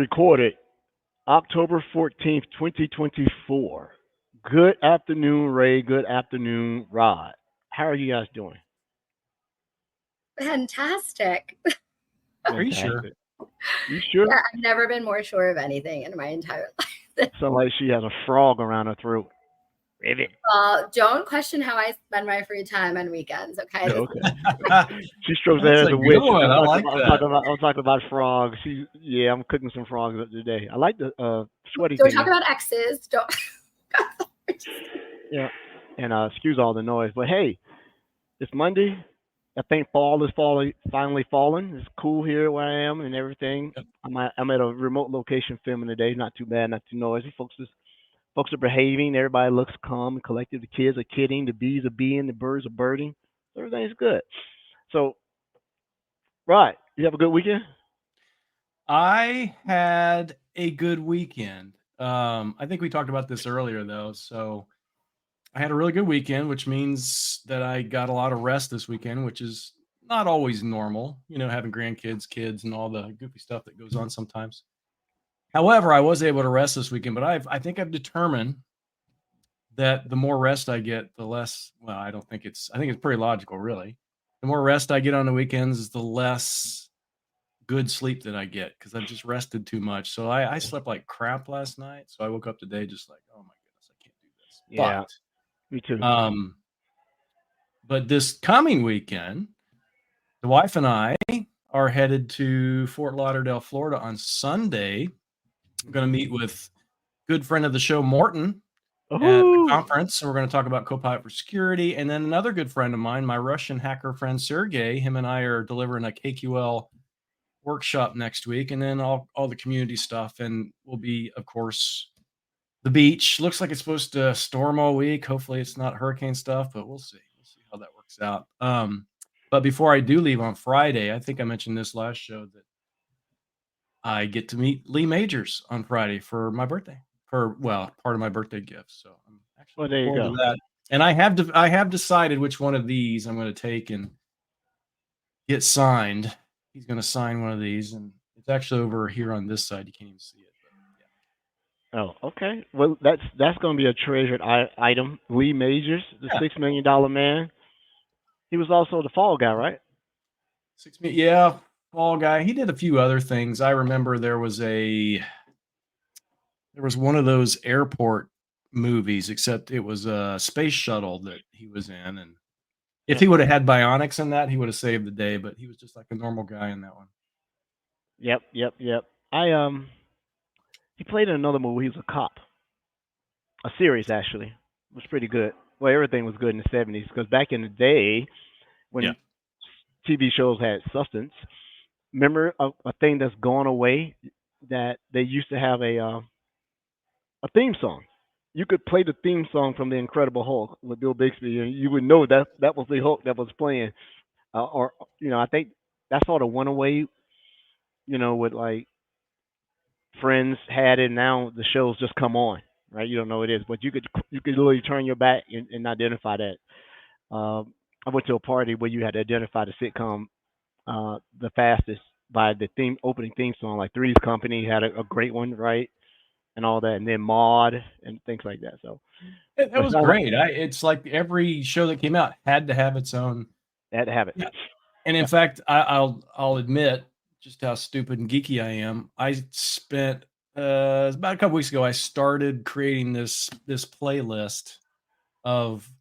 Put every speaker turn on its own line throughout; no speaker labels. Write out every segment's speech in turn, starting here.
recorded October 14th, 2024. Good afternoon, Ray. Good afternoon, Rod. How are you guys doing?
Fantastic.
Are you sure?
Fantastic. You sure?
Yeah, I've never been more sure of anything in my entire life.
Sounds like she has a frog around her throat. Ribbit.
Don't question how I spend my free time on weekends, okay?
Okay. She strokes her
That's
as
a
a witch.
good one. I like that.
I'm talking about frogs. I'm cooking some frogs up today. I like the sweaty
Don't
thing.
talk about exes. Don't.
Yeah. And excuse all the noise, but hey, it's Monday. I think fall is finally falling. It's cool here where I am and everything.
Yep.
I'm at a remote location filming today. Not too bad, not too noisy. Folks are behaving. Everybody looks calm and collected. The kids are kidding. The bees are being. The birds are birding. Everything's good. So, right, you have a good weekend.
I had a good weekend. I think we talked about this earlier, though. So I had a really good weekend, which means that I got a lot of rest this weekend, which is not always normal, having grandkids, kids, and all the goofy stuff that goes on sometimes. However, I was able to rest this weekend, but I think I've determined that the more rest I get, the less, well, I think it's pretty logical, really. The more rest I get on the weekends, the less good sleep that I get because I've just rested too much. So I slept like crap last night. So I woke up today just like, oh my goodness, I can't do this.
Yeah, me too.
But this coming weekend, the wife and I are headed to Fort Lauderdale, Florida on Sunday. I'm going to meet with good friend of the show, Morton, at the conference. So we're going to talk about Copilot for security. And then another good friend of mine, my Russian hacker friend, Sergey, him and I are delivering a KQL workshop next week. And then all the community stuff. And we'll be, of course, the beach. Looks like it's supposed to storm all week. Hopefully it's not hurricane stuff, but we'll see. We'll see how that works out. But before I do leave on Friday, I think I mentioned this last show that I get to meet Lee Majors on Friday for my birthday, part of my birthday gift. So I'm actually
there you
looking
go.
forward to that. And I have decided which one of these I'm going to take and get signed. He's going to sign one of these, and it's actually over here on this side. You can't even see it. But yeah.
Oh, okay. Well, that's going to be a treasured item. Lee Majors, the $6 million man. He was also the fall guy, right?
Yeah, fall guy. He did a few other things. I remember there was one of those airport movies, except it was a space shuttle that he was in, and if he would have had bionics in that, he would have saved the day. But he was just like a normal guy in that one.
Yep. He played in another movie. He was a cop. A series actually. It was pretty good. Well, everything was good in the '70s because back in the day when TV shows had substance, remember a thing that's gone away that they used to have a theme song. You could play the theme song from The Incredible Hulk with Bill Bixby, and you would know that was the Hulk that was playing. Or I think that sort of went away. With like Friends had it. Now the shows just come on, right? You don't know what it is, but you could literally turn your back and identify that. I went to a party where you had to identify the sitcom the fastest by the opening theme song. Like Three's Company had a great one, right? And all that, and then Maud and things like that. So
that was great. It's like every show that came out had to have its own.
Had to have it.
Yeah. And in fact, I'll admit just how stupid and geeky I am. I spent about a couple weeks ago. I started creating this playlist of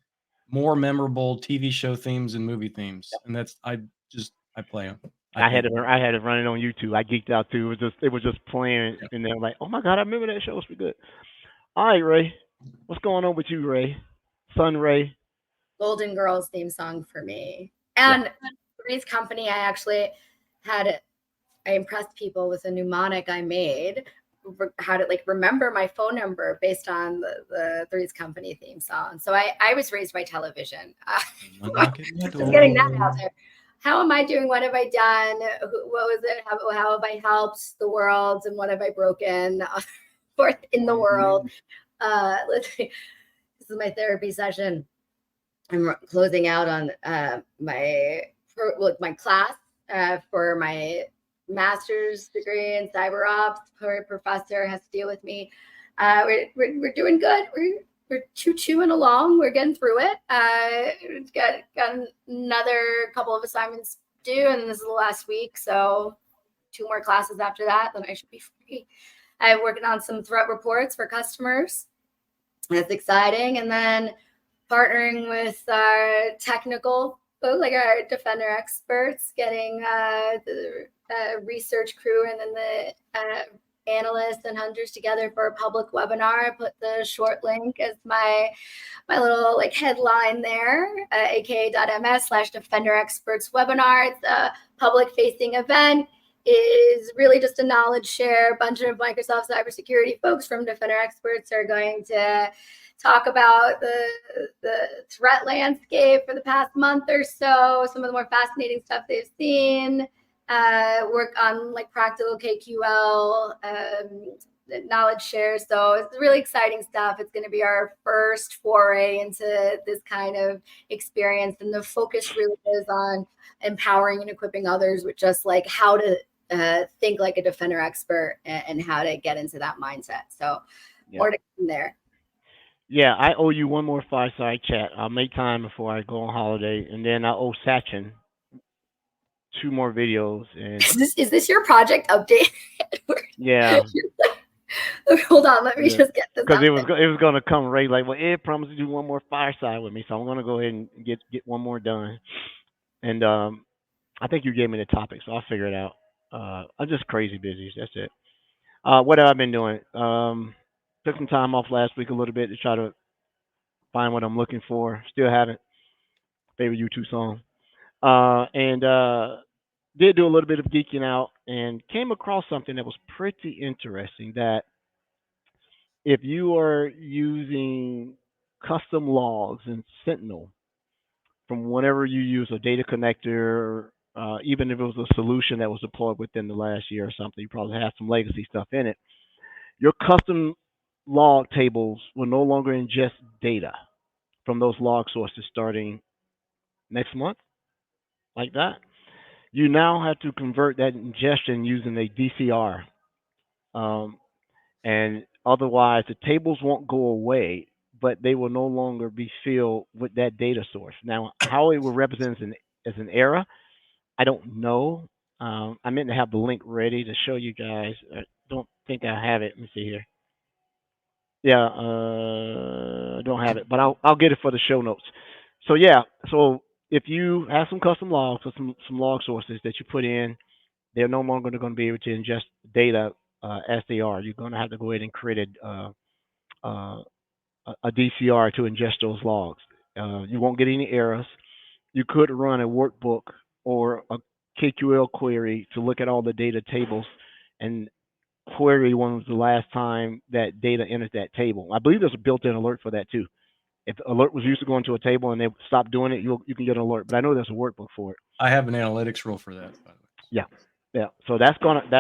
more memorable TV show themes and movie themes, and that's I play them.
I had it running on YouTube. I geeked out too. It was just playing, and then like, oh my god, I remember that show. It was pretty good. All right, Ray, what's going on with you, Ray? Son Ray.
Golden Girls theme song for me. And Three's Company, I impressed people with a mnemonic I made, how to remember my phone number based on the Three's Company theme song. So I was raised by television. Just getting that out there. How am I doing? What have I done? What was it? How have I helped the world? And what have I broken forth in the world? This is my therapy session. I'm closing out on my class for my master's degree in cyber ops. Her professor has to deal with me. We're doing good. We're chewing along. We're getting through it. Got another couple of assignments due, and this is the last week, so 2 more classes after that, then I should be free. I'm working on some threat reports for customers. That's exciting. And then partnering with our technical folks, like our Defender experts, getting the research crew and then the analysts and hunters together for a public webinar. I put the short link as my little like headline there, aka.ms/Defender Experts webinar. It's a public facing event. Is really just a knowledge share. A bunch of Microsoft cybersecurity folks from Defender Experts are going to talk about the threat landscape for the past month or so, some of the more fascinating stuff they've seen, work on like practical KQL, knowledge share. So it's really exciting stuff. It's going to be our first foray into this kind of experience. And the focus really is on empowering and equipping others with just like how to think like a Defender expert and how to get into that mindset. So more to come there.
Yeah, I owe you one more fireside chat. I'll make time before I go on holiday, and then I owe Sachin 2 more videos. And
is this your project update?
Yeah.
Hold on, let me just get this.
Because it was going to come right like, well, Ed promised to do one more fireside with me, so I'm going to go ahead and get one more done. And I think you gave me the topic, so I'll figure it out. I'm just crazy busy. That's it. What have I been doing? Took some time off last week a little bit to try to find what I'm looking for. Still haven't. Favorite U2 song. And did do a little bit of geeking out and came across something that was pretty interesting, that if you are using custom logs in Sentinel from whenever you use a data connector, even if it was a solution that was deployed within the last year or something, you probably have some legacy stuff in it. Your custom log tables will no longer ingest data from those log sources starting next month, like that. You now have to convert that ingestion using a DCR. And otherwise, the tables won't go away, but they will no longer be filled with that data source. Now, how it will represent as an error, I don't know. I meant to have the link ready to show you guys. I don't think I have it. Let me see here. Yeah, I don't have it, but I'll get it for the show notes. So yeah, so if you have some custom logs or some log sources that you put in, they're no longer going to be able to ingest data as they are. You're going to have to go ahead and create a DCR to ingest those logs. You won't get any errors. You could run a workbook or a KQL query to look at all the data tables and query when was the last time that data entered that table. I believe there's a built-in alert for that too. If the alert was used to go into a table and they stop doing it, you can get an alert. But I know there's a workbook for it.
I have an analytics rule for that, by the way.
Yeah. So that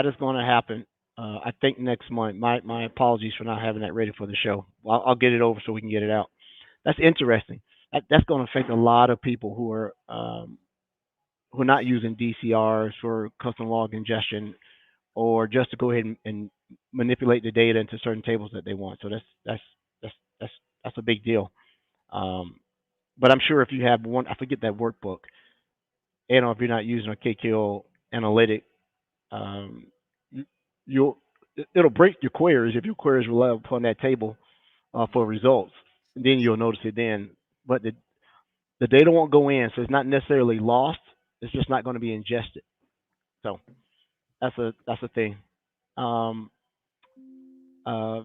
is gonna happen. I think next month. My apologies for not having that ready for the show. I'll get it over so we can get it out. That's interesting. That's going to affect a lot of people who are not using DCRs for custom log ingestion, or just to go ahead and manipulate the data into certain tables that they want. So that's a big deal. But I'm sure if you have one, I forget that workbook, and if you're not using a KQL analytic, it'll break your queries if your queries rely upon that table for results. And then you'll notice it then. But the data won't go in, so it's not necessarily lost. It's just not going to be ingested. So that's a thing.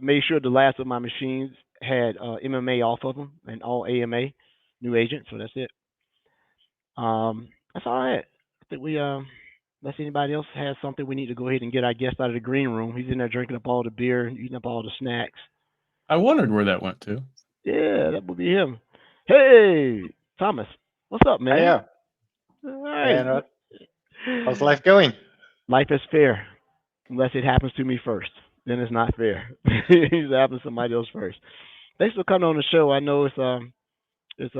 Made sure the last of my machines had MMA off of them and all AMA, new agent. So that's it. That's all right. I think we unless anybody else has something, we need to go ahead and get our guest out of the green room. He's in there drinking up all the beer, eating up all the snacks.
I wondered where that went to.
Yeah, that would be him. Hey, Thomas, what's up, man?
Yeah.
All right.
How's life going?
Life is fair, unless it happens to me first. Then it's not fair. It happens to somebody else first. Thanks for coming on the show. I know it's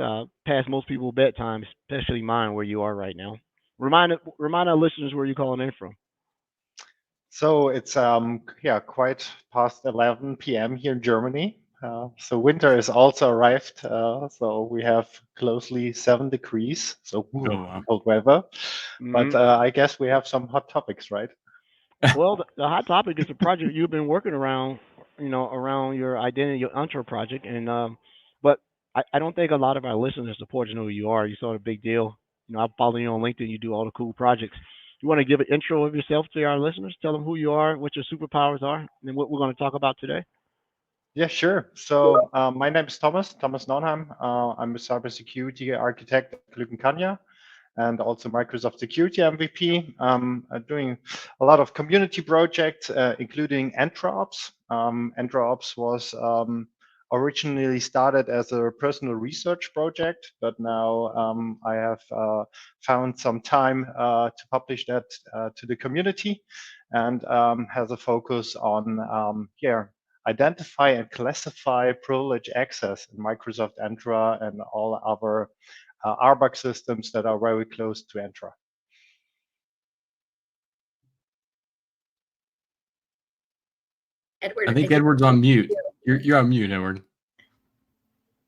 past most people's bedtime, especially mine, where you are right now. Remind our listeners where you're calling in from.
So it's quite past 11 p.m. here in Germany. So winter has also arrived. So we have closely 7 degrees. So cold weather. But I guess we have some hot topics, right?
Well, the hot topic is a project you've been working around, around your identity, your Entra project, and but I don't think a lot of our listeners support to know who you are. You saw the big deal. I follow you on LinkedIn. You do all the cool projects. You want to give an intro of yourself to our listeners? Tell them who you are, what your superpowers are, and what we're going to talk about today.
Yeah, sure. So my name is Thomas Naunheim. I'm a cybersecurity architect at Glückenkanja and also Microsoft Security MVP. Doing a lot of community projects, including EntraOps. EntraOps was originally started as a personal research project, but now I have found some time to publish that to the community, and has a focus on identify and classify privileged access in Microsoft Entra and all other RBAC systems that are very close to Entra.
Edward,
I think Edward's on mute. You're on mute, Edward.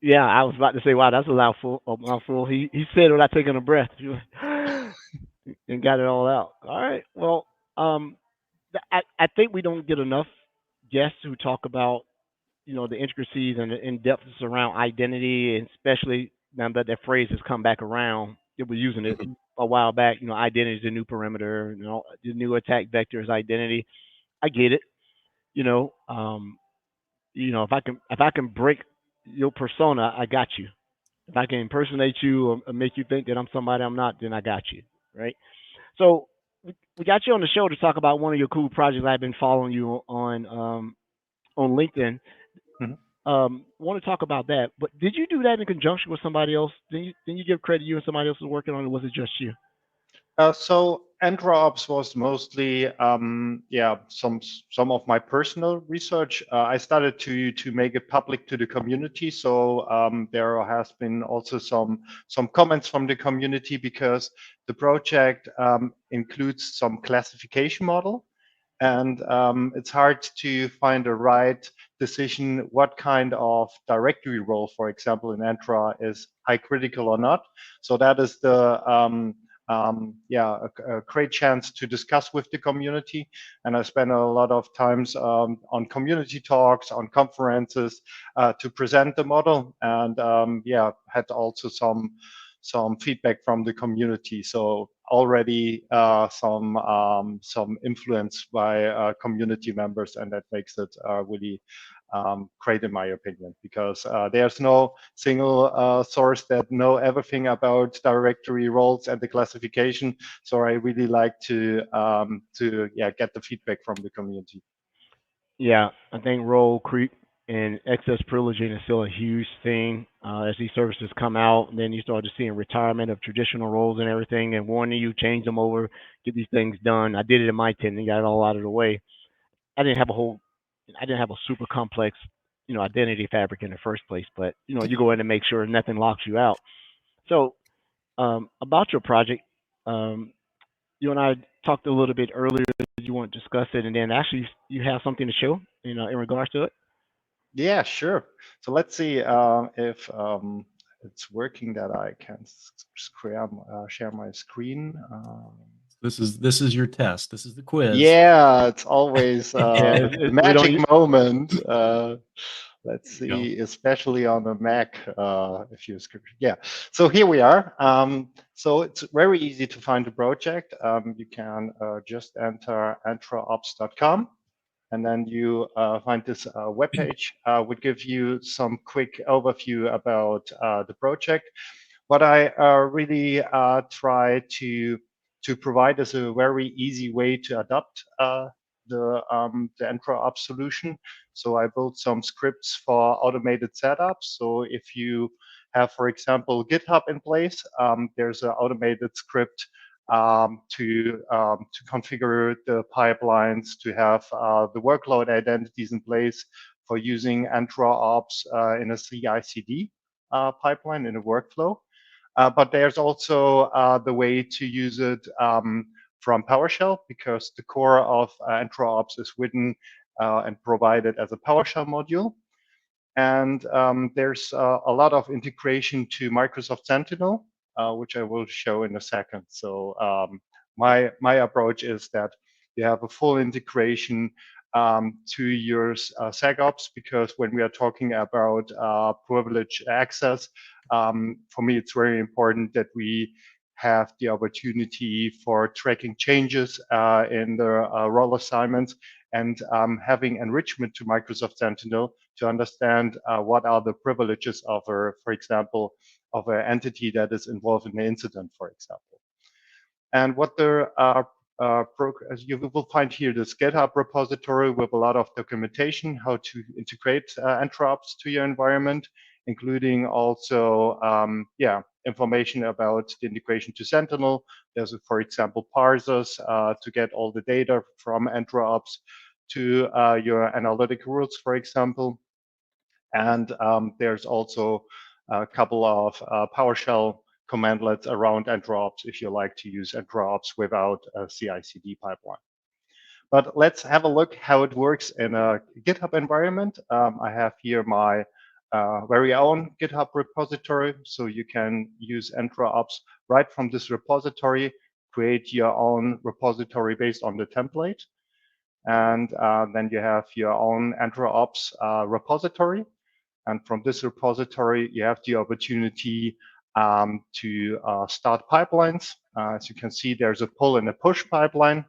Yeah, I was about to say, wow, that's a mouthful. He said it without taking a breath and got it all out. All right. Well, I think we don't get enough guests who talk about the intricacies and the in-depths around identity, and especially now that that phrase has come back around. It was using it a while back. Identity is the new perimeter. The new attack vector is identity. I get it. If I can break your persona, I got you. If I can impersonate you or make you think that I'm somebody I'm not, then I got you, right? So we got you on the show to talk about one of your cool projects. I've been following you on LinkedIn. Want to talk about that, but did you do that in conjunction with somebody else? Didn't you give credit you and somebody else was working on it? Or was it just you?
So EntraOps was mostly some of my personal research. I started to make it public to the community. So there has been also some comments from the community, because the project includes some classification model. And it's hard to find the right decision what kind of directory role, for example, in Entra is high critical or not. So that is a great chance to discuss with the community. And I spent a lot of times on community talks, on conferences to present the model, and had also some feedback from the community. So already some influence by community members, and that makes it really great in my opinion, because there's no single source that know everything about directory roles and the classification. So I really like to get the feedback from the community.
Yeah, I think role creep and excess privileging is still a huge thing as these services come out. And then you start seeing retirement of traditional roles and everything, and warning you, change them over, get these things done. I did it in my tenant, got it all out of the way. I didn't have a super complex, identity fabric in the first place, but you go in to make sure nothing locks you out. So about your project, you and I talked a little bit earlier. You want to discuss it, and then actually you have something to show, in regards to it.
Yeah, sure. So let's see if it's working that I can share my screen.
This is your test. This is the quiz.
Yeah, it's always the magic moment. Let's see, especially on the Mac, if you so here we are. So it's very easy to find the project. You can just enter EntraOps.com, and then you find this webpage. Would give you some quick overview about the project. What I really try to provide is a very easy way to adopt the EntraOps solution. So I built some scripts for automated setups. So if you have, for example, GitHub in place, there's an automated script to configure the pipelines, to have the workload identities in place for using EntraOps in a CI/CD pipeline in a workflow. But there's also the way to use it from PowerShell, because the core of EntraOps is written and provided as a PowerShell module. And there's a lot of integration to Microsoft Sentinel, which I will show in a second. So my approach is that you have a full integration to your SecOps, because when we are talking about privileged access, for me, it's very important that we have the opportunity for tracking changes in the role assignments, and having enrichment to Microsoft Sentinel to understand what are the privileges of, for example, of an entity that is involved in an incident, for example. And what the as you will find here, this GitHub repository with a lot of documentation, how to integrate EntraOps to your environment, including also information about the integration to Sentinel. There's, for example, parsers to get all the data from EntraOps to your analytic rules, for example. And there's also a couple of PowerShell commandlets around EntraOps if you like to use EntraOps without a CI/CD pipeline. But let's have a look how it works in a GitHub environment. I have here my very own GitHub repository, so you can use EntraOps right from this repository, create your own repository based on the template. And then you have your own EntraOps repository. And from this repository, you have the opportunity to start pipelines. As you can see, there's a pull and a push pipeline.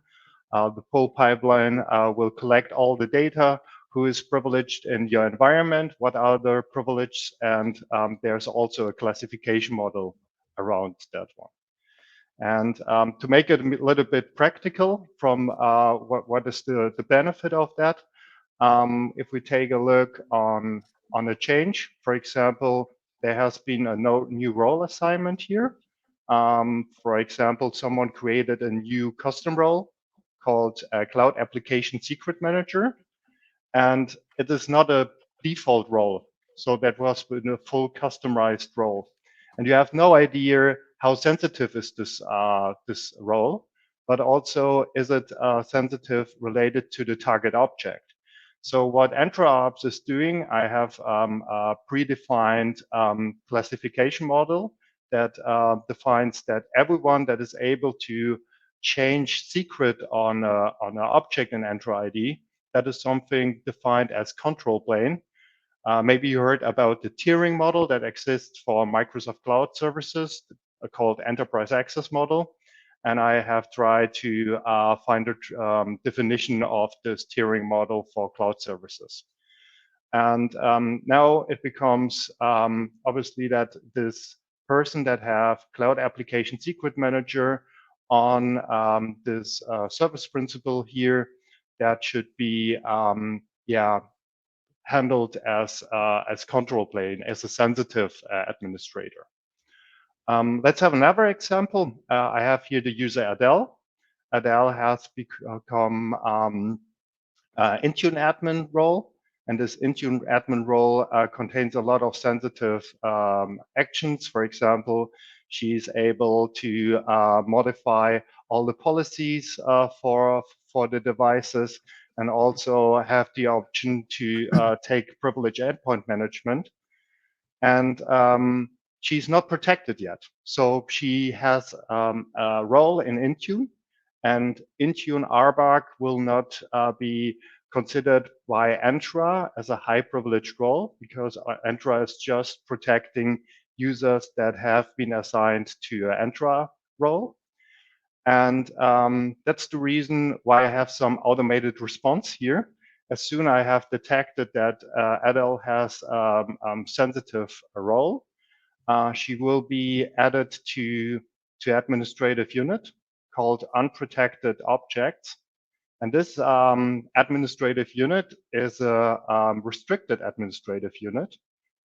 The pull pipeline will collect all the data, who is privileged in your environment, what are the privileges, and there's also a classification model around that one. And to make it a little bit practical from what is the benefit of that, if we take a look on a change, for example, there has been a new role assignment here. For example, someone created a new custom role called Cloud Application Secret Manager, and it is not a default role. So that was a full customized role. And you have no idea how sensitive is this role, but also is it sensitive related to the target object. So what EntraOps is doing, I have a predefined classification model that defines that everyone that is able to change secret on an object in Entra ID, that is something defined as control plane. Maybe you heard about the tiering model that exists for Microsoft Cloud services called Enterprise Access Model. And I have tried to find a definition of this tiering model for cloud services. And now it becomes obviously that this person that have Cloud Application Secret Manager on this service principal here, that should be handled as control plane, as a sensitive administrator. Let's have another example. I have here the user Adele. Adele has become Intune admin role, and this Intune admin role contains a lot of sensitive actions. For example, she's able to modify all the policies for the devices, and also have the option to take privilege endpoint management. And she's not protected yet. So she has a role in Intune, and Intune RBAC will not be considered by Entra as a high privileged role, because Entra is just protecting users that have been assigned to an Entra role. And that's the reason why I have some automated response here. As soon as I have detected that Adele has sensitive role, she will be added to administrative unit called unprotected objects. And this administrative unit is a restricted administrative unit.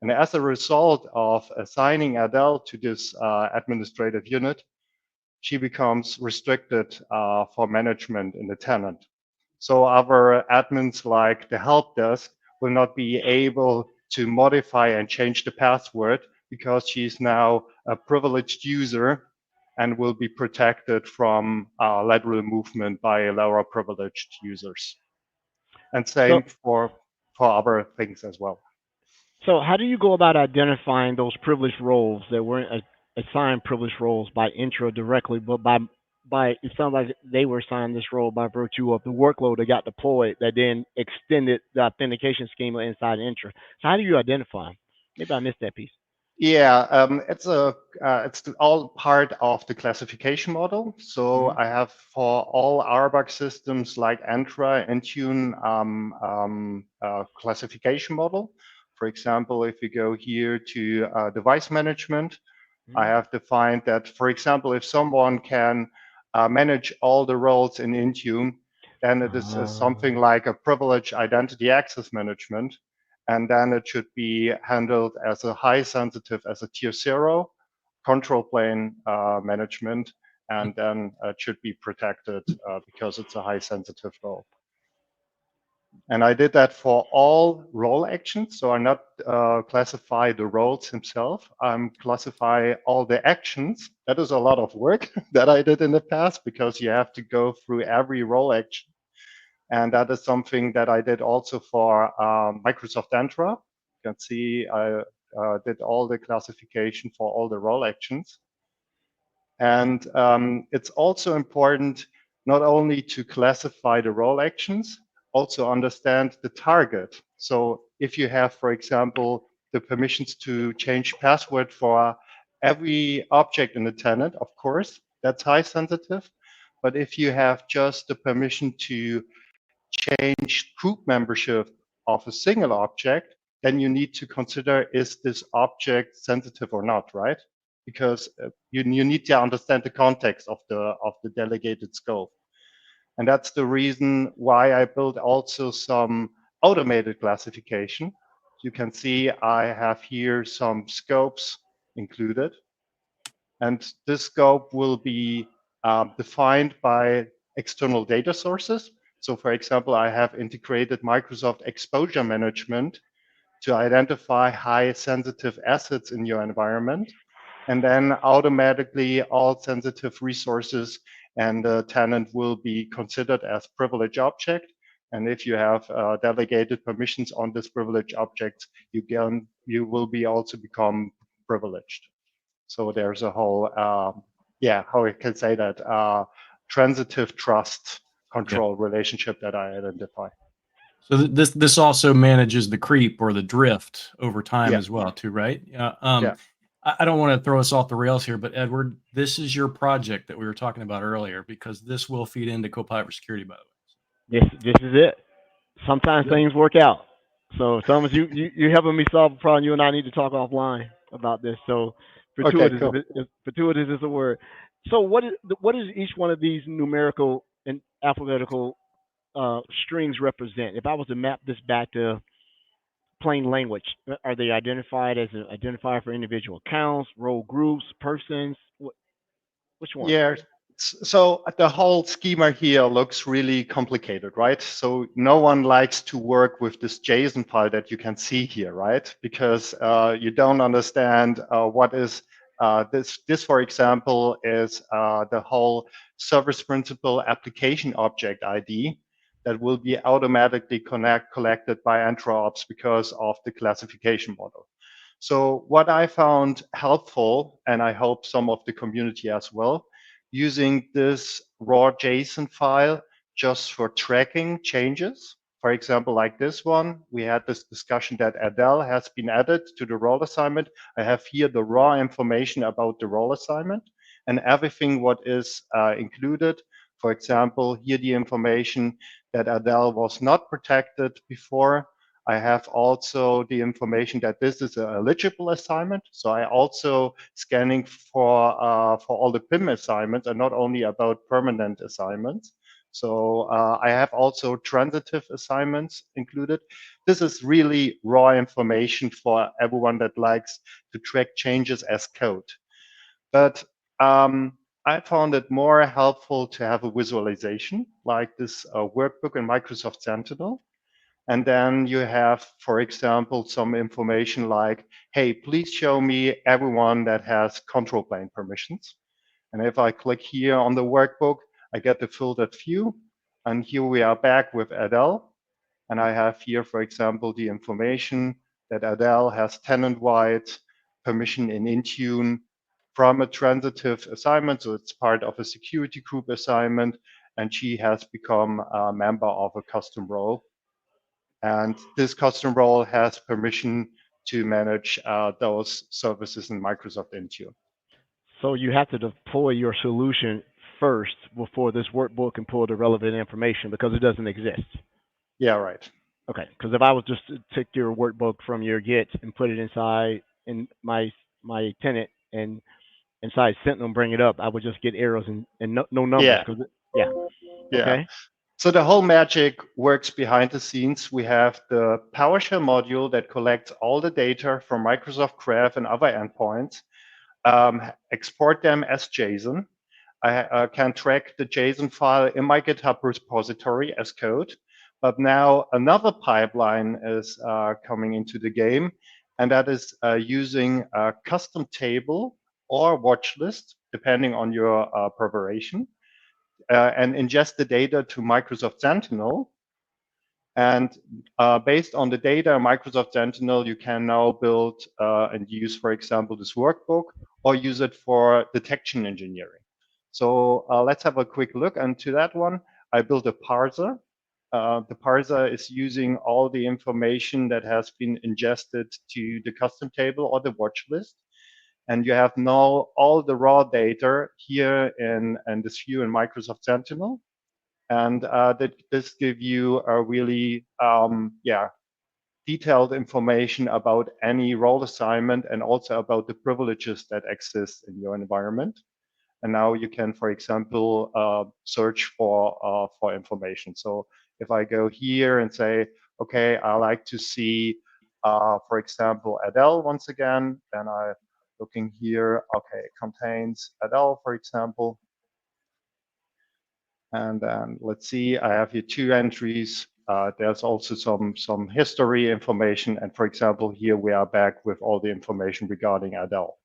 And as a result of assigning Adele to this administrative unit, she becomes restricted for management in the tenant. So our admins like the help desk will not be able to modify and change the password, because she's now a privileged user, and will be protected from lateral movement by lower privileged users. And same for other things as well.
So how do you go about identifying those privileged roles that weren't assigned privileged roles by Entra directly, but by it sounds like they were assigned this role by virtue of the workload that got deployed that then extended the authentication schema inside Entra. So how do you identify them? Maybe I missed that piece.
Yeah, it's all part of the classification model. So I have for all RBAC systems like Entra, Intune, classification model. For example, if you go here to device management, I have defined that, for example, if someone can manage all the roles in Intune, then it is something like a privileged identity access management. And then it should be handled as a high sensitive, as a tier 0 control plane management, and then it should be protected because it's a high sensitive role. And I did that for all role actions. So I not classify the roles himself. I'm classify all the actions. That is a lot of work that I did in the past because you have to go through every role action. And that is something that I did also for Microsoft Entra. You can see I did all the classification for all the role actions. And it's also important not only to classify the role actions, also understand the target. So if you have, for example, the permissions to change password for every object in the tenant, of course, that's high sensitive. But if you have just the permission to change group membership of a single object, then you need to consider, is this object sensitive or not, right? Because you need to understand the context of the delegated scope. And that's the reason why I built also some automated classification. You can see I have here some scopes included. And this scope will be defined by external data sources. So for example, I have integrated Microsoft Exposure Management to identify high sensitive assets in your environment. And then automatically all sensitive resources and the tenant will be considered as privileged object. And if you have delegated permissions on this privileged object, you will be also become privileged. So there's a whole, how I can say that, transitive trust control relationship that I identify.
So this also manages the creep or the drift over time as well, too, right? I don't want to throw us off the rails here, but Edward, this is your project that we were talking about earlier, because this will feed into Copilot for Security, by the
way. This is it. Sometimes things work out. So Thomas, you helping me solve a problem. You and I need to talk offline about this. So fortuitous, fortuitous is a word. So what is each one of these numerical and alphabetical strings represent? If I was to map this back to plain language, are they identified as an identifier for individual accounts, role groups, persons? Which one?
Yeah. So the whole schema here looks really complicated, right? So no one likes to work with this JSON file that you can see here, right? Because you don't understand what is this, for example, is the whole service principal application object ID that will be automatically collected by EntraOps because of the classification model. So what I found helpful, and I hope some of the community as well, using this raw JSON file just for tracking changes. For example, like this one, we had this discussion that Adele has been added to the role assignment. I have here the raw information about the role assignment and everything what is included. For example, here the information that Adele was not protected before. I have also the information that this is an eligible assignment. So I also scanning for all the PIM assignments and not only about permanent assignments. So I have also transitive assignments included. This is really raw information for everyone that likes to track changes as code. But I found it more helpful to have a visualization like this workbook in Microsoft Sentinel. And then you have, for example, some information like, hey, please show me everyone that has control plane permissions. And if I click here on the workbook, I get the filtered view. And here we are back with Adele. And I have here, for example, the information that Adele has tenant-wide permission in Intune from a transitive assignment. So it's part of a security group assignment. And she has become a member of a custom role. And this custom role has permission to manage those services in Microsoft Intune.
So you have to deploy your solution first before this workbook can pull the relevant information because it doesn't exist.
Yeah, right.
Okay, because if I was just to take your workbook from your Git and put it inside in my tenant and inside Sentinel and bring it up, I would just get arrows and no numbers.
Yeah.
Yeah. Okay.
So the whole magic works behind the scenes. We have the PowerShell module that collects all the data from Microsoft Graph and other endpoints, export them as JSON. I can track the JSON file in my GitHub repository as code. But now another pipeline is coming into the game, and that is using a custom table or watch list, depending on your preparation, and ingest the data to Microsoft Sentinel. And based on the data in Microsoft Sentinel, you can now build and use, for example, this workbook, or use it for detection engineering. So let's have a quick look into that one. I built a parser. The parser is using all the information that has been ingested to the custom table or the watch list. And you have now all the raw data here in this view in Microsoft Sentinel. And this gives you a really detailed information about any role assignment and also about the privileges that exist in your environment. And now you can, for example, search for information. So if I go here and say, okay, I like to see, for example, Adele once again, then I'm looking here, okay, it contains Adele, for example. And then let's see, I have here 2 entries. There's also some history information. And for example, here we are back with all the information regarding Adele.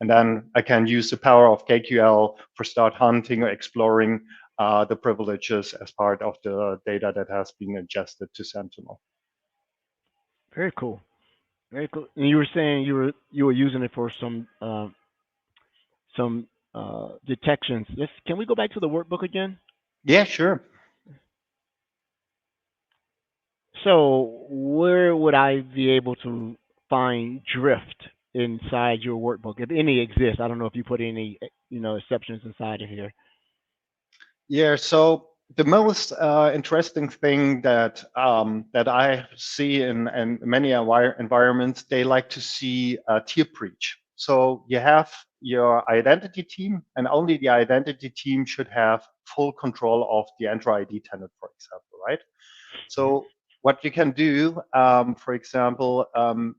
And then I can use the power of KQL for start hunting or exploring the privileges as part of the data that has been ingested to Sentinel.
Very cool. Very cool. And you were saying you were using it for some detections. Can we go back to the workbook again?
Yeah, sure.
So where would I be able to find drift inside your workbook, if any exists? I don't know if you put any exceptions inside of here.
Yeah, so the most interesting thing that I see in many environments, they like to see a tier breach. So you have your identity team, and only the identity team should have full control of the Entra ID tenant, for example, right? So what you can do, for example,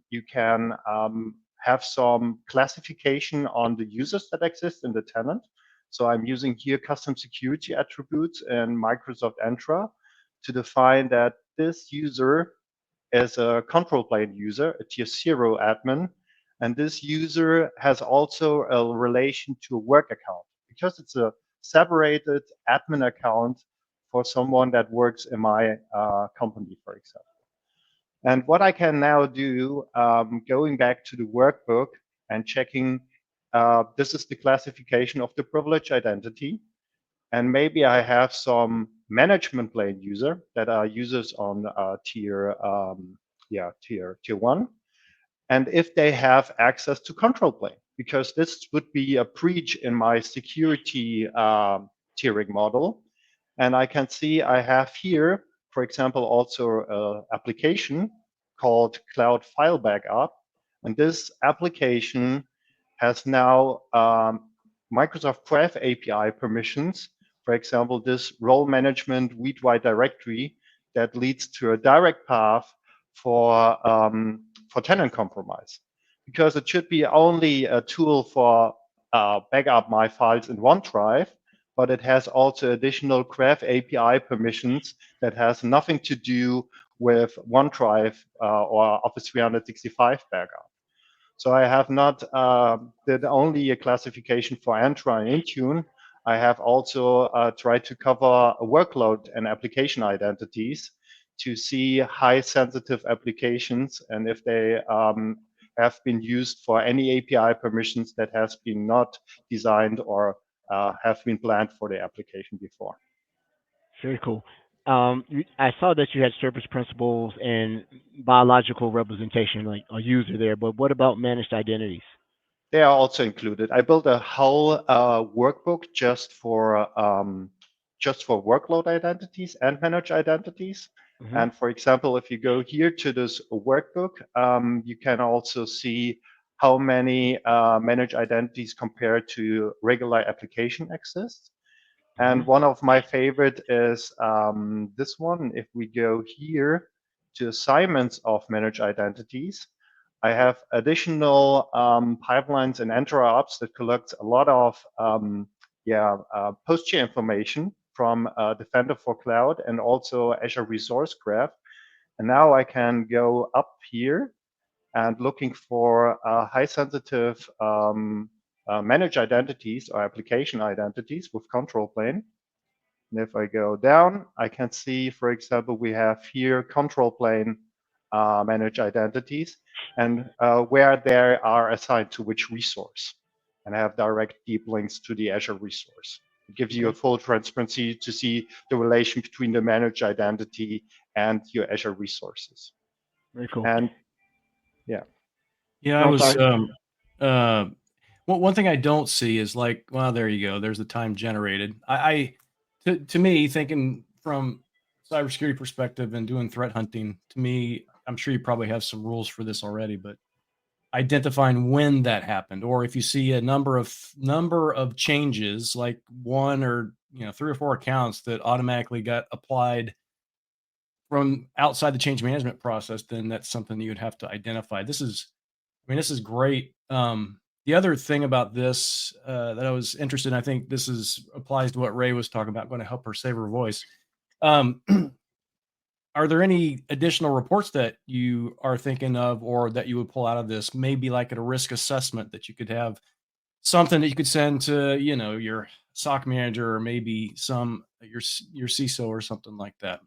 you can have some classification on the users that exist in the tenant. So I'm using here custom security attributes in Microsoft Entra to define that this user is a control plane user, a tier 0 admin, and this user has also a relation to a work account because it's a separated admin account for someone that works in my company, for example. And what I can now do, going back to the workbook and checking, this is the classification of the privilege identity. And maybe I have some management plane user that are users on tier 1. And if they have access to control plane, because this would be a breach in my security tiering model. And I can see I have here, for example, also an application called Cloud File Backup. And this application has now Microsoft Graph API permissions. For example, this role management read-write directory that leads to a direct path for tenant compromise, because it should be only a tool for backup my files in OneDrive, but it has also additional Graph API permissions that has nothing to do with OneDrive or Office 365 backup. So I have not did only a classification for Entra and Intune. I have also tried to cover workload and application identities to see high sensitive applications and if they have been used for any API permissions that has been not designed or have been planned for the application before.
Very cool. I saw that you had service principals and biological representation, like a user there, but what about managed identities?
They are also included. I built a whole workbook just for workload identities and managed identities.
Mm-hmm.
And for example, if you go here to this workbook, you can also see how many managed identities compared to regular application exist. And one of my favorite is this one. If we go here to assignments of managed identities, I have additional pipelines and EntraOps that collects a lot of post-share information from Defender for Cloud and also Azure Resource Graph. And now I can go up here and looking for high sensitive managed identities or application identities with control plane. And if I go down, I can see, for example, we have here control plane managed identities and where they are assigned to which resource. And I have direct deep links to the Azure resource. It gives you a full transparency to see the relation between the managed identity and your Azure resources.
Very cool.
And
I was one thing I don't see is like, well, there you go. There's the time generated. To me, thinking from cybersecurity perspective and doing threat hunting, to me, I'm sure you probably have some rules for this already, but identifying when that happened, or if you see a number of changes, like one or 3 or 4 accounts that automatically got applied from outside the change management process, then that's something you would have to identify. This is great. The other thing about this that I was interested in, I think this applies to what Ray was talking about, going to help her save her voice. Are there any additional reports that you are thinking of or that you would pull out of this? Maybe like at a risk assessment that you could have something that you could send to, your SOC manager or maybe your CISO or something like that.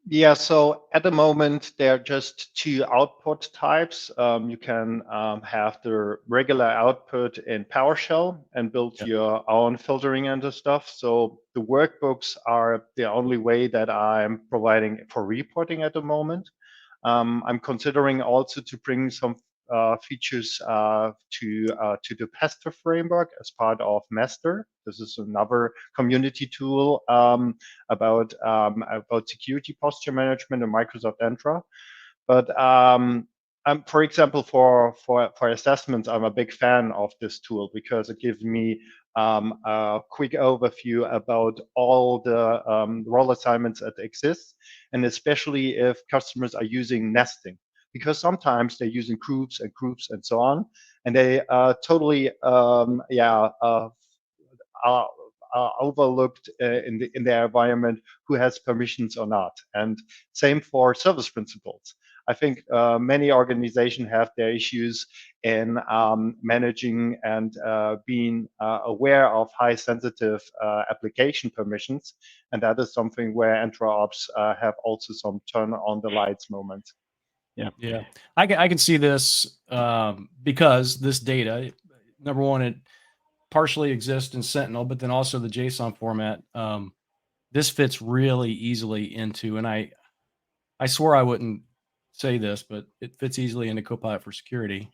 Yeah, so at the moment, there are just 2 output types. You can have the regular output in PowerShell and build your own filtering and stuff. So the workbooks are the only way that I'm providing for reporting at the moment. I'm considering also to bring some features to the Pester framework as part of Master. This is another community tool about security posture management in Microsoft Entra. But for example, for assessments, I'm a big fan of this tool because it gives me a quick overview about all the role assignments that exist, and especially if customers are using nesting, because sometimes they're using groups and so on, and they totally are overlooked in their environment who has permissions or not. And same for service principals. I think many organizations have their issues in managing and being aware of high sensitive application permissions. And that is something where EntraOps have also some turn on the lights moment.
Yeah. I can see this because this data, number one, it partially exists in Sentinel, but then also the JSON format. This fits really easily into, and I swore I wouldn't say this, but it fits easily into Copilot for Security.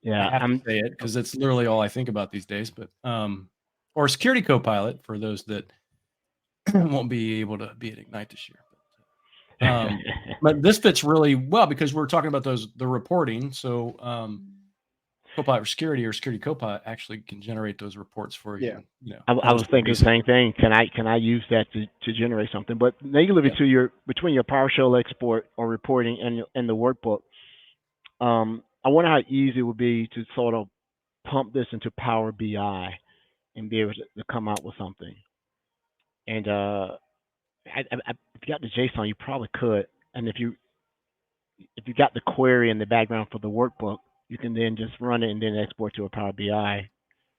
Yeah,
I have to say it because it's literally all I think about these days. But or Security Copilot for those that won't be able to be at Ignite this year. But this fits really well because we're talking about the reporting. So Copilot for Security or Security Copilot actually can generate those reports for you.
I was thinking the same thing. Can I use that to generate something? But negatively to between your PowerShell export or reporting and the workbook, I wonder how easy it would be to sort of pump this into Power BI and be able to come out with something. And if you got the JSON, you probably could. And if you if you got the query in the background for the workbook, you can then just run it and then export to a Power BI.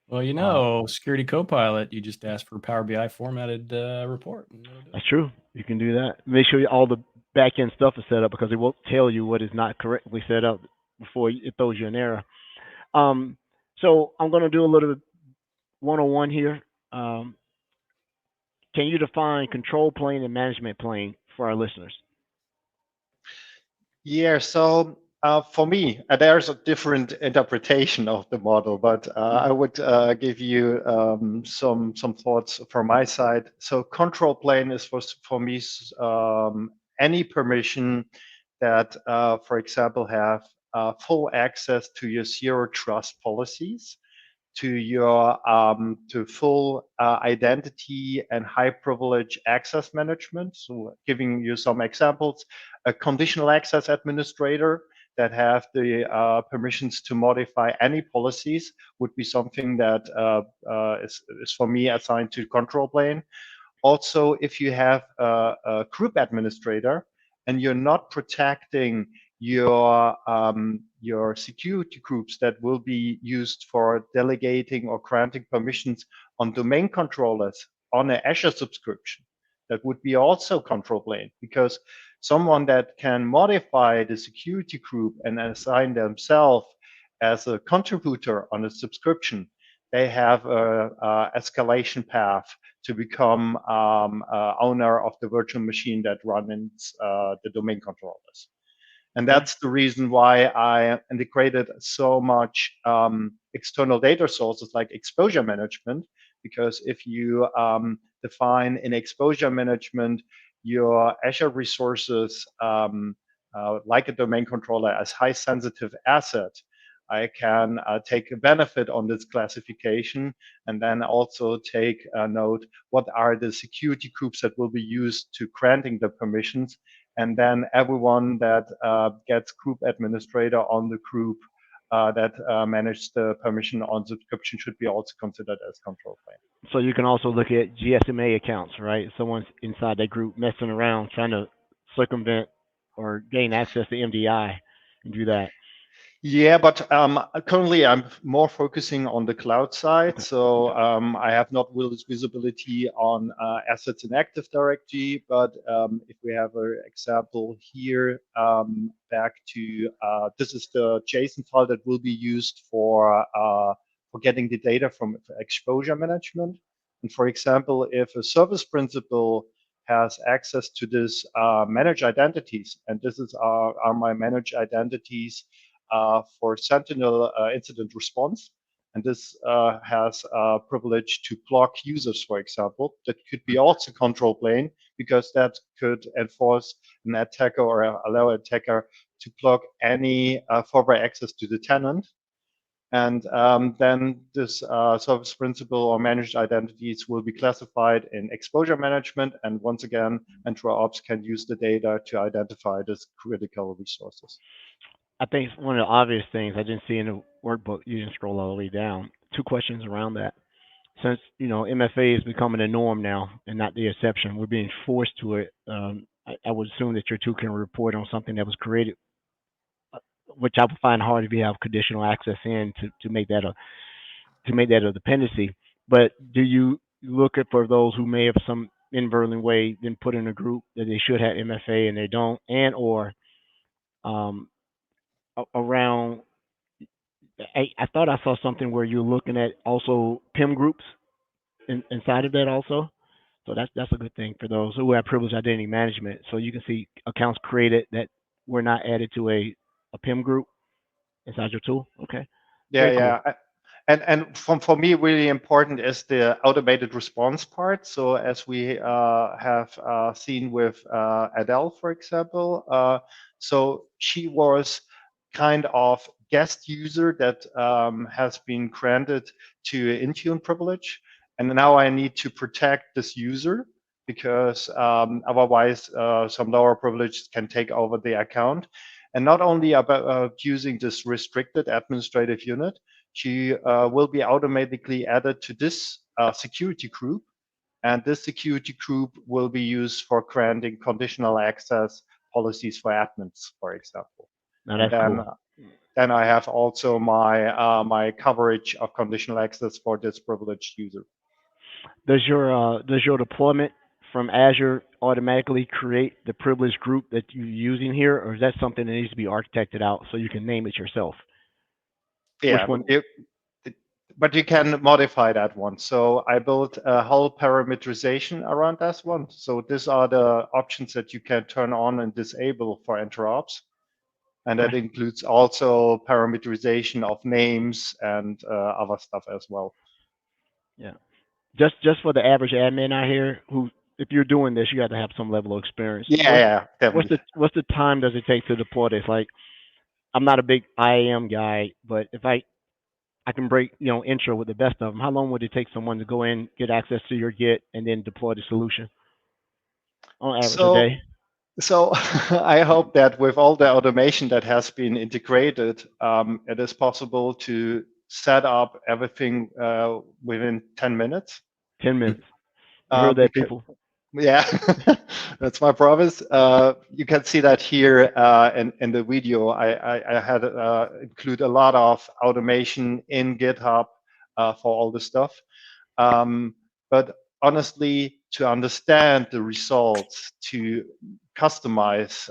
Well, Security Copilot, you just ask for a Power BI formatted report.
That's true. You can do that. Make sure all the back-end stuff is set up, because it won't tell you what is not correctly set up before it throws you an error. So I'm going to do a little bit one-on-one here. Can you define control plane and management plane for our listeners?
Yeah, so for me, there's a different interpretation of the model, but I would give you some thoughts from my side. So control plane is for me any permission that, for example, have full access to your zero trust policies, to your to full identity and high privilege access management. So giving you some examples, a conditional access administrator that have the permissions to modify any policies would be something that is for me assigned to control plane. Also, if you have a group administrator and you're not protecting your security groups that will be used for delegating or granting permissions on domain controllers on an Azure subscription, that would be also control plane, because someone that can modify the security group and assign themselves as a contributor on a subscription, they have a escalation path to become owner of the virtual machine that runs the domain controllers. And that's the reason why I integrated so much external data sources like exposure management, because if you define in exposure management your Azure resources like a domain controller as high sensitive asset, I can take a benefit on this classification, and then also take a note what are the security groups that will be used to granting the permissions, and then everyone that gets group administrator on the group that manages the permission on subscription should be also considered as control plane.
So you can also look at GSMA accounts, right? Someone's inside that group messing around trying to circumvent or gain access to MDI and do that.
Yeah, but currently I'm more focusing on the cloud side. So I have not visibility on assets in Active Directory, but if we have an example here, back to this is the JSON file that will be used for getting the data from exposure management. And for example, if a service principal has access to this managed identities, and this is are my managed identities for Sentinel incident response. And this has a privilege to block users, for example. That could be also control plane, because that could enforce an attacker or allow an attacker to block any forward access to the tenant. And then this service principal or managed identities will be classified in exposure management. And once again, EntraOps can use the data to identify these critical resources.
I think one of the obvious things I didn't see in the workbook, you didn't scroll all the way down. 2 questions around that. Since, MFA is becoming the norm now and not the exception, we're being forced to it. I would assume that your 2 can report on something that was created, which I would find hard if you have conditional access in to make that a dependency. But do you look at for those who may have some inadvertent way then put in a group that they should have MFA and they don't, and or around, I thought I saw something where you're looking at also PIM groups inside of that also. So that's a good thing for those who have privileged identity management. So you can see accounts created that were not added to a PIM group inside your tool. Okay.
Yeah, cool. And for me, really important is the automated response part. So as we have seen with Adele, for example, so she was kind of guest user that has been granted to Intune privilege. And now I need to protect this user, because otherwise some lower privileges can take over the account. And not only about using this restricted administrative unit, she will be automatically added to this security group. And this security group will be used for granting conditional access policies for admins, for example.
Now that's cool.
Then I have also my coverage of conditional access for this privileged user.
Does your deployment from Azure automatically create the privileged group that you're using here, or is that something that needs to be architected out so you can name it yourself?
Yeah, but you can modify that one. So I built a whole parameterization around that one. So these are the options that you can turn on and disable for EntraOps. And that includes also parameterization of names and other stuff as well.
Yeah. Just for the average admin out here, who, if you're doing this, you got to have some level of experience.
Yeah, definitely.
What's the time does it take to deploy this? Like, I'm not a big IAM guy, but if I can break, intro with the best of them, how long would it take someone to go in, get access to your Git, and then deploy the solution on average a day?
So I hope that with all the automation that has been integrated, it is possible to set up everything within 10 minutes.
10 minutes. You heard that, people.
Yeah, that's my promise. You can see that here in the video. I had include a lot of automation in GitHub for all the stuff. But honestly, to understand the results, to customize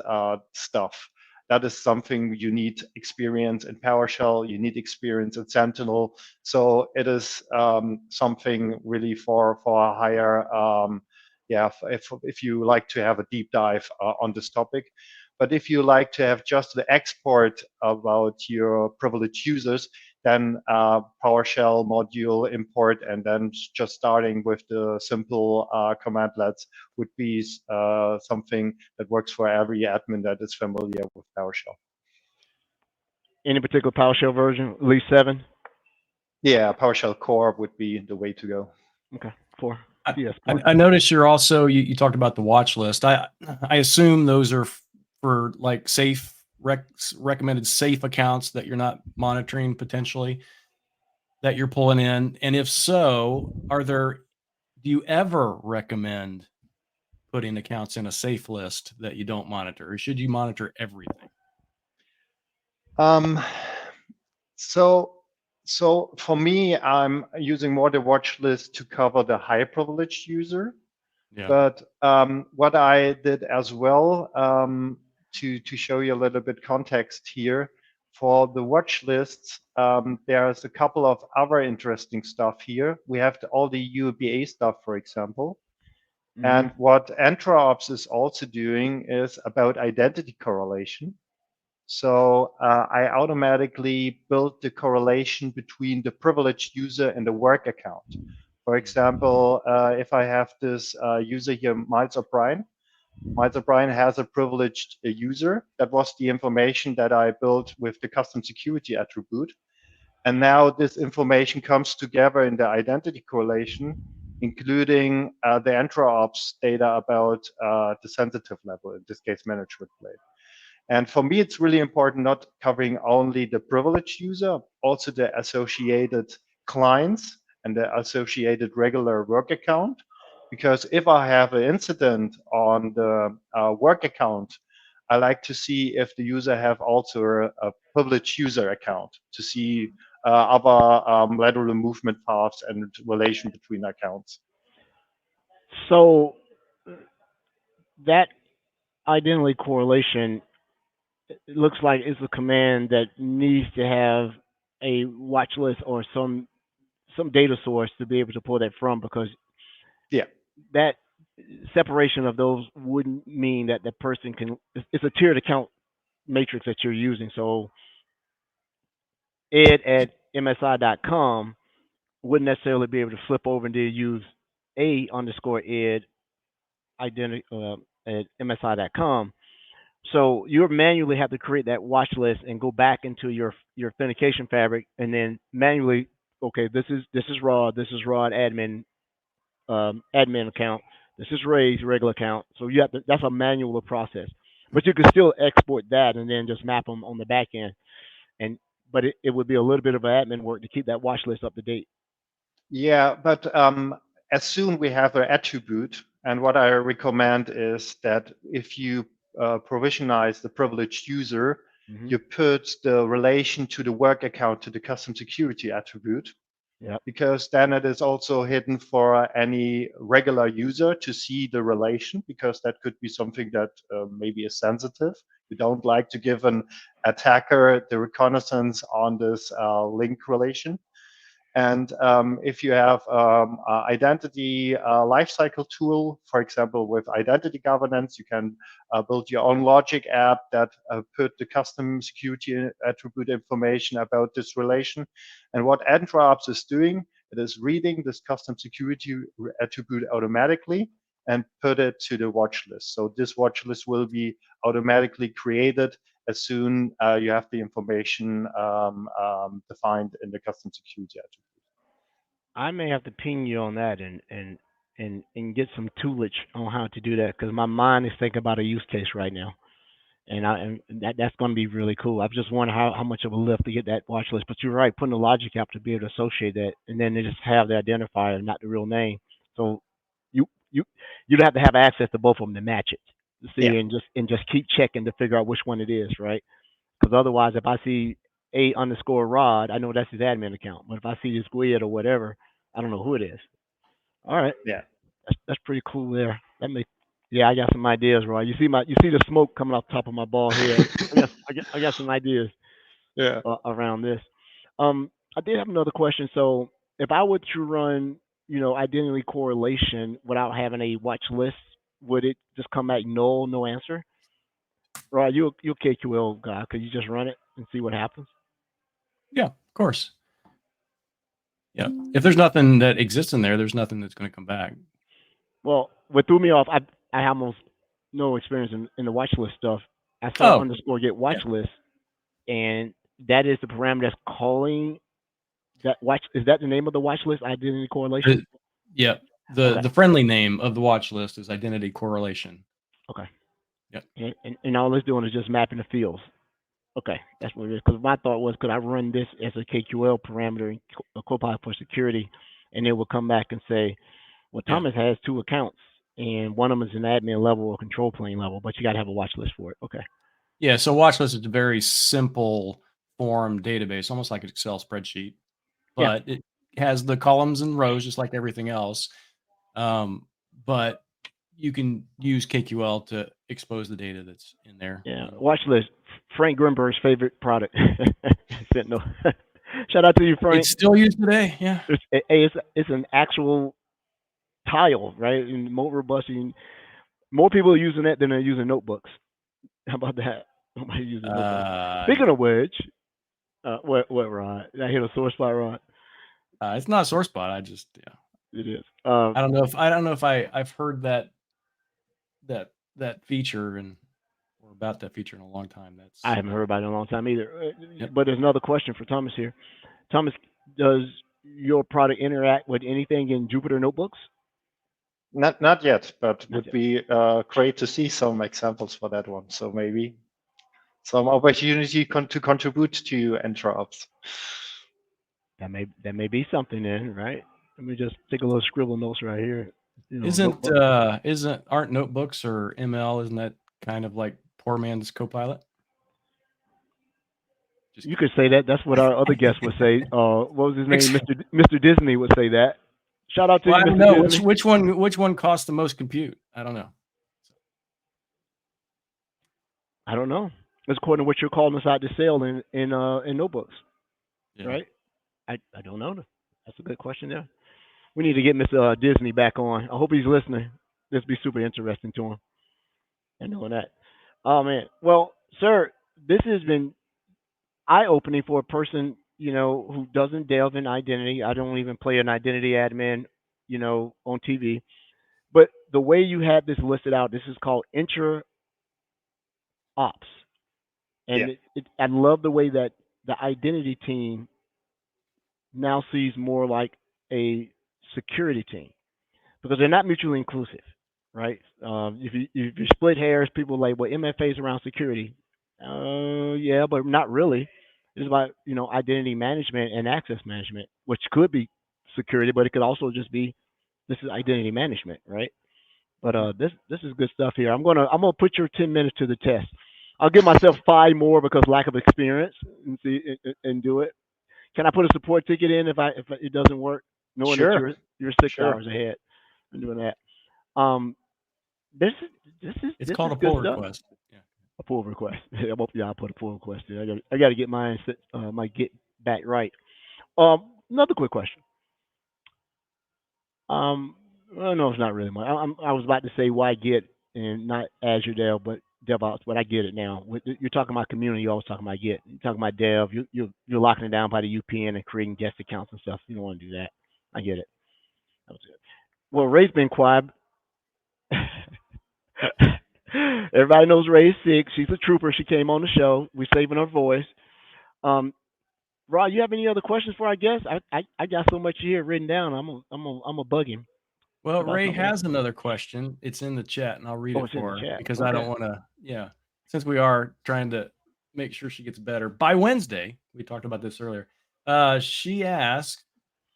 stuff, that is something you need experience in PowerShell, you need experience in Sentinel. So it is something really for a higher, if you like to have a deep dive on this topic. But if you like to have just the export about your privileged users, then PowerShell module import, and then just starting with the simple commandlets would be something that works for every admin that is familiar with PowerShell.
Any particular PowerShell version? At least 7?
Yeah, PowerShell Core would be the way to go.
Okay, 4. Yes.
I noticed you're also, you talked about the watch list. I assume those are for like safe recommended safe accounts that you're not monitoring potentially that you're pulling in. And if so, do you ever recommend putting accounts in a safe list that you don't monitor, or should you monitor everything?
So for me, I'm using more the watch list to cover the high privileged user. Yeah. But what I did as well, to show you a little bit context here, for the watch lists, there's a couple of other interesting stuff here. We have all the UBA stuff, for example. Mm-hmm. And what EntraOps is also doing is about identity correlation. So I automatically built the correlation between the privileged user and the work account. For example, if I have this user here, Miles O'Brien has a privileged user. That was the information that I built with the custom security attribute. And now this information comes together in the identity correlation, including the EntraOps data about the sensitive level, in this case, management plane. And for me, it's really important not covering only the privileged user, also the associated clients and the associated regular work account. Because if I have an incident on the work account, I like to see if the user have also a privileged user account to see other lateral movement paths and relation between accounts.
So that identity correlation, it looks like it's a command that needs to have a watch list or some data source to be able to pull that from, because that separation of those wouldn't mean that the person can, it's a tiered account matrix that you're using. So ed at msi.com wouldn't necessarily be able to flip over and then use a_ed identity at msi.com. So you manually have to create that watch list and go back into your authentication fabric and then manually, okay, this is raw admin account, this is Ray's regular account. So you have to, that's a manual process, but you can still export that and then just map them on the back end. But it would be a little bit of admin work to keep that watch list up to date.
Yeah, but as soon we have an attribute, and what I recommend is that if you provisionize the privileged user, you put the relation to the work account to the custom security attribute. Because then it is also hidden for any regular user to see the relation, because that could be something that maybe is sensitive. You don't like to give an attacker the reconnaissance on this link relation. And if you have identity lifecycle tool, for example, with identity governance, you can build your own logic app that put the custom security attribute information about this relation. And what EntraOps is doing, it is reading this custom security attribute automatically and put it to the watch list. So this watch list will be automatically created as soon you have the information defined in the custom security attribute.
I may have to ping you on that and get some toolage on how to do that, because my mind is thinking about a use case right now, and that's going to be really cool. I just wonder how much of a lift to get that watch list. But you're right, putting the logic app to be able to associate that, and then they just have the identifier, not the real name. So you'd have to have access to both of them to match it, to see, and just keep checking to figure out which one it is, right? Because otherwise, if I see A_Rod, I know that's his admin account. But if I see this GUID or whatever, I don't know who it is. All right.
Yeah.
That's pretty cool there. I got some ideas, Rod. You see the smoke coming off the top of my bald head. I got some ideas.
Yeah.
Around this. I did have another question. So if I were to run, identity correlation without having a watch list, would it just come back null, no answer? Right, you're KQL guy. Could you just run it and see what happens?
Yeah, of course. Yeah, if there's nothing that exists in there, there's nothing that's going to come back.
Well, what threw me off, I have almost no experience in the watch list stuff. I saw _get watch list, and that is the parameter that's calling that watch. Is that the name of the watch list? Identity correlation.
The friendly name of the watch list is identity correlation.
Okay.
Yep.
And all it's doing is just mapping the fields. Okay, that's what it is. Because my thought was, could I run this as a KQL parameter in Copilot for security, and it will come back and say, well, Thomas has 2 accounts, and one of them is an admin level or control plane level, but you got to have a watch list for it. Okay.
Yeah, so watch list is a very simple form database, almost like an Excel spreadsheet, but it has the columns and rows just like everything else. But you can use KQL to expose the data that's in there.
Yeah, watch list. Frank Grimberg's favorite product. Sentinel. Shout out to you, Frank.
It's still used today. Yeah.
It's an actual tile, right? And more robust. More people are using that than they're using notebooks. How about that? Nobody using notebooks. Speaking of which, what Rod? Did I hit a sore spot, Rod?
It's not a sore spot.
It is.
I don't know if I've heard that feature or about that feature in a long time.
I haven't heard about it in a long time either. But there's another question for Thomas here. Thomas, does your product interact with anything in Jupyter notebooks?
Not yet, but would be great to see some examples for that one. So maybe some opportunity to contribute to EntraOps.
That may be something then, right? Let me just take a little scribble notes right here.
Aren't notebooks or ML? Isn't that kind of like poor man's Copilot?
You could say that. That's what our other guest would say. What was his name? Mr. Disney would say that. Shout out to you,
I
Mr.
don't know
Disney.
which one costs the most compute. I don't know.
I don't know. It's according to what you're calling inside the sale in notebooks, right? I don't know. That's a good question there. We need to get Mr. Disney back on. I hope he's listening. This would be super interesting to him. I know that. Oh man. Well, sir, this has been eye-opening for a person, who doesn't delve in identity. I don't even play an identity admin, on TV. But the way you have this listed out, this is called EntraOps. And I love the way that the identity team now sees more like a security team, because they're not mutually inclusive, right? If you split hairs, people are like, well, MFA is around security. Yeah, but not really. It's about, identity management and access management, which could be security, but it could also just be, this is identity management, right? But this is good stuff here. I'm gonna put your 10 minutes to the test. I'll give myself 5 more because lack of experience and see and do it. Can I put a support ticket in if it doesn't work, knowing that
Sure,
you're 6
sure.
hours ahead and doing that? Um, this
It's
is
called a
good
pull
stuff.
request. Yeah.
A pull request. I'll put a pull request in. I got to get my get back right. Another quick question. Well, no, it's not really much. I was about to say why Git and not Azure Dev, but DevOps, but I get it now. You're talking about community, you're always talking about Git. You're talking about Dev, you're locking it down by the UPN and creating guest accounts and stuff. You don't want to do that. I get it. That was it. Well, Ray's been quiet. Everybody knows Ray's sick. She's a trooper. She came on the show. We're saving her voice. Rod, you have any other questions for our guest? I got so much here written down. I'm a bug him.
Well, Ray has another question. It's in the chat, and I'll read it for her because I don't want to. Yeah, since we are trying to make sure she gets better by Wednesday. We talked about this earlier. She asked,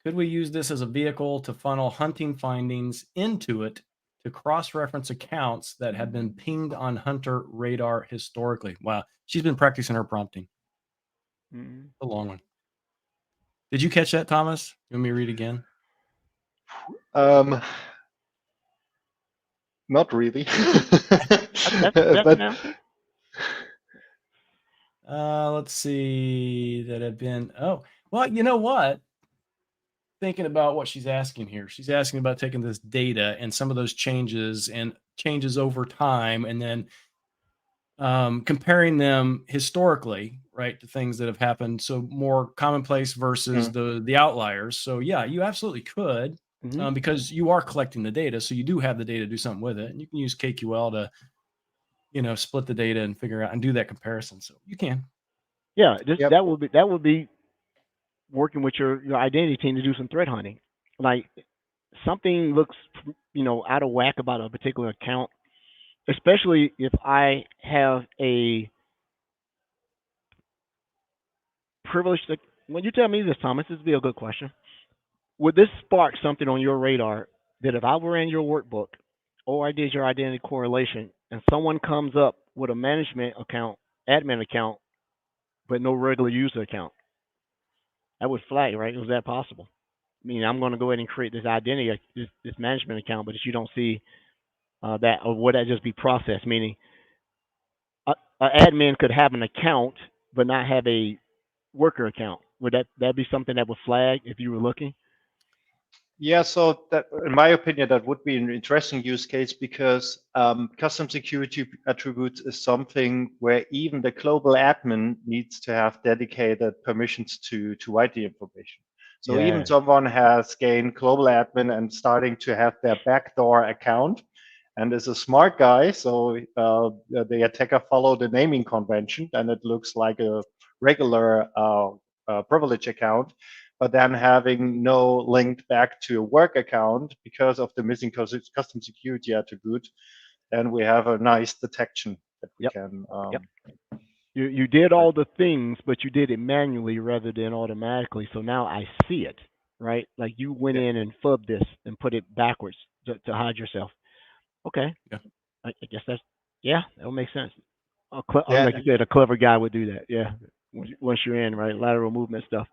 could we use this as a vehicle to funnel hunting findings into it to cross-reference accounts that have been pinged on Hunter radar historically? Wow, she's been practicing her prompting. A long one. Did you catch that, Thomas? You want me to read again?
Not really.
Let's see. That have been. Oh, well, you know what? Thinking about what she's asking here. She's asking about taking this data and some of those changes over time, and then comparing them historically, right, to things that have happened. So more commonplace versus the outliers. So yeah, you absolutely could, because you are collecting the data. So you do have the data to do something with it, and you can use KQL to, split the data and figure out and do that comparison. So you can.
Yeah, that would be working with your identity team to do some threat hunting. Like something looks, out of whack about a particular account, especially if I have a privileged. When you tell me this, Thomas, this would be a good question. Would this spark something on your radar that if I were in your workbook or I did your identity correlation and someone comes up with a management account, admin account, but no regular user account, that would flag, right? Was that possible? I mean, I'm going to go ahead and create this identity, this management account, but if you don't see that, or would that just be processed? Meaning, an admin could have an account but not have a worker account. Would that be something that would flag if you were looking?
Yeah, so that, in my opinion, that would be an interesting use case because custom security attributes is something where even the global admin needs to have dedicated permissions to write the information. So even someone has gained global admin and starting to have their backdoor account and is a smart guy, so the attacker followed the naming convention and it looks like a regular privilege account, but then having no link back to a work account because of the missing custom security attribute, then we have a nice detection that we can.
You did all the things, but you did it manually rather than automatically. So now I see it, right? Like you went in and fubbed this and put it backwards to hide yourself. Okay.
Yeah.
I guess that would make sense. Like you said, a clever guy would do that. Yeah. Once you're in, right? Lateral movement stuff.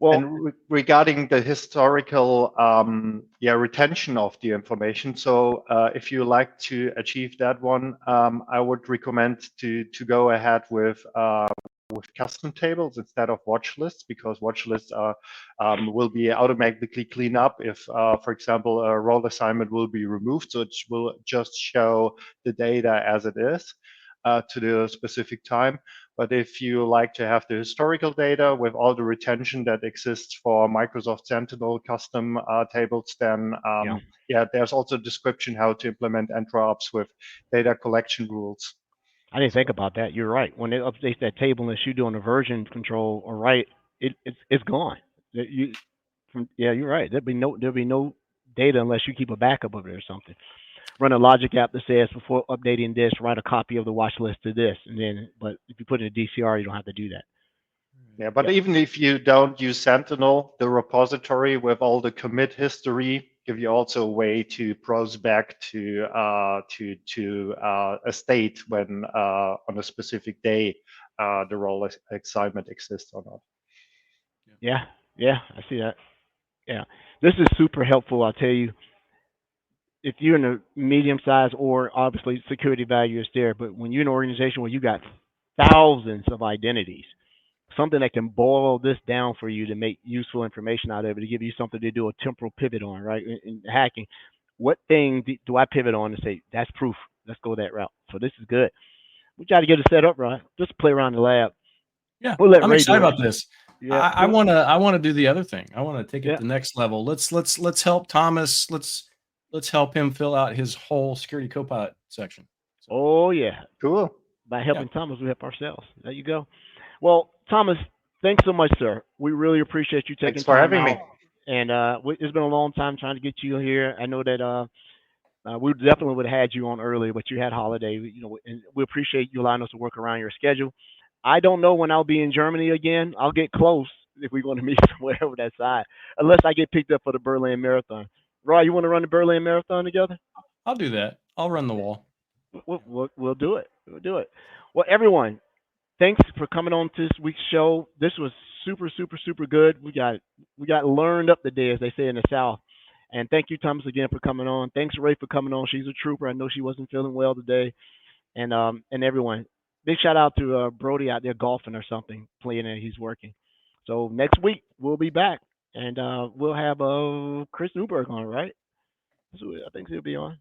Well,
and regarding the historical retention of the information, so if you like to achieve that one, I would recommend to go ahead with custom tables instead of watch lists, because watch lists will be automatically cleaned up if, for example, a role assignment will be removed, so it will just show the data as it is to the specific time. But if you like to have the historical data with all the retention that exists for Microsoft Sentinel custom tables, then there's also a description how to implement EntraOps with data collection rules.
I didn't think about that. You're right. When it updates that table, unless you're doing a version control or it's gone. You're right. There'll be no data unless you keep a backup of it or something. Run a logic app that says before updating this, write a copy of the watch list to this, and then. But if you put it in a DCR, you don't have to do that.
Yeah, but even if you don't use Sentinel, the repository with all the commit history give you also a way to browse back to a state when on a specific day the role assignment exists or not.
Yeah, I see that. Yeah, this is super helpful. I'll tell you, if you're in a medium size, or obviously security value is there, but when you're in an organization where you got thousands of identities, something that can boil this down for you to make useful information out of it, to give you something to do a temporal pivot on, right? In hacking, what thing do I pivot on and say, that's proof, let's go that route. So this is good. We try to get it set up right. Just play around the lab.
Yeah,
we'll let
I'm
Ray
excited
do it.
about this.
Yeah,
I want to do the other thing. I want to take it
Yeah.
to the next level. Let's help Thomas. Let's help him fill out his whole security copilot section. So,
Oh yeah,
Cool.
by helping Thomas, we help ourselves. There you go. Well, Thomas, thanks so much, sir. We really appreciate you taking
Thanks for
time
having
out.
me.
And it's been a long time trying to get you here. I know that we definitely would have had you on earlier, but you had holiday. You know, and we appreciate you allowing us to work around your schedule. I don't know when I'll be in Germany again. I'll get close if we're going to meet somewhere over that side, unless I get picked up for the Berlin Marathon. Roy, you want to run the Berlin Marathon together?
I'll do that. I'll run the wall.
We'll do it. We'll do it. Well, everyone, thanks for coming on to this week's show. This was super good. We got learned up today, as they say in the South. And thank you, Thomas, again for coming on. Thanks, Ray, for coming on. She's a trooper. I know she wasn't feeling well today. And everyone, big shout out to Brody out there golfing or something, playing and he's working. So next week we'll be back, and we'll have Chris Newberg on, right? So I think he'll be on.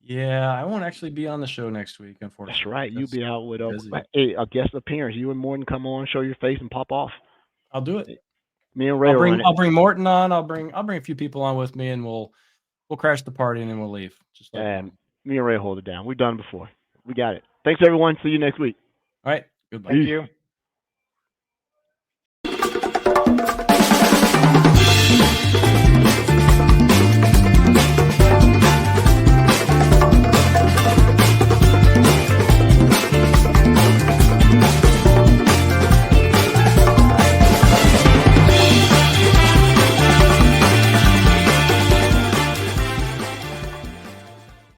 Yeah, I won't actually be on the show next week, unfortunately.
That's right. You'll be out with
busy.
a guest appearance. You and Morton come on, show your face, and pop off.
I'll do it.
Me and Ray
I'll bring Morton on. I'll bring a few people on with me, and we'll crash the party and then we'll leave. Just like
me and Ray hold it down. We've done it before. We got it. Thanks, everyone. See you next week.
All right. Goodbye.
Thank you.